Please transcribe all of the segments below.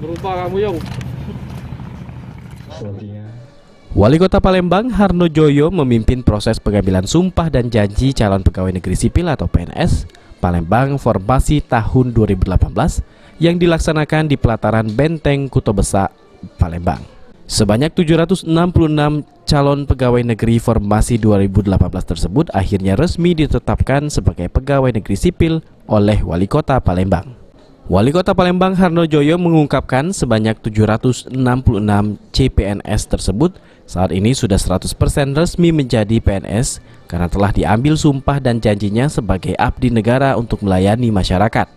Berubah kamu Yung. Wali Kota Palembang Harno Joyo memimpin proses pengambilan sumpah dan janji calon pegawai negeri sipil atau PNS Palembang Formasi tahun 2018 yang dilaksanakan di pelataran Benteng Kuto Besak, Palembang. Sebanyak 766 calon pegawai negeri Formasi 2018 tersebut akhirnya resmi ditetapkan sebagai pegawai negeri sipil oleh Wali Kota Palembang. Wali Kota Palembang Harno Joyo mengungkapkan sebanyak 766 CPNS tersebut saat ini sudah 100% resmi menjadi PNS karena telah diambil sumpah dan janjinya sebagai abdi negara untuk melayani masyarakat.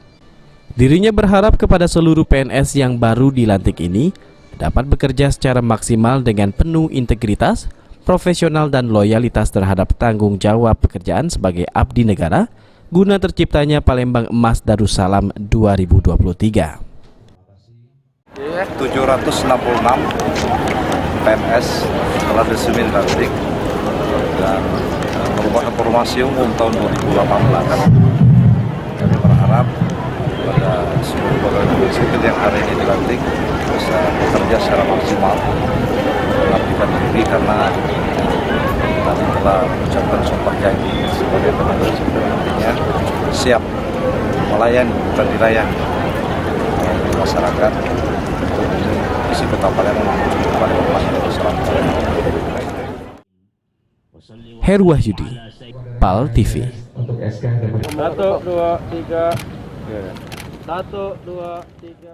Dirinya berharap kepada seluruh PNS yang baru dilantik ini dapat bekerja secara maksimal dengan penuh integritas, profesional dan loyalitas terhadap tanggung jawab pekerjaan sebagai abdi negara guna terciptanya Palembang Emas Darussalam 2023. 766 PNS telah resmi dilantik dan merupakan formasi umum tahun 2018. Kami berharap pada seluruh pegawai negeri sipil yang hari ini dilantik bisa bekerja secara maksimal mengabdikan diri karena tadi telah mengucapkan sumpah janji sebagai tenaga sipil nantinya siap melayani bukan dilayani masyarakat isi kota Palembang Emas Darussalam. Heru Wahyudi, PAL TV. 1, 2, 3. 1, 2, 3.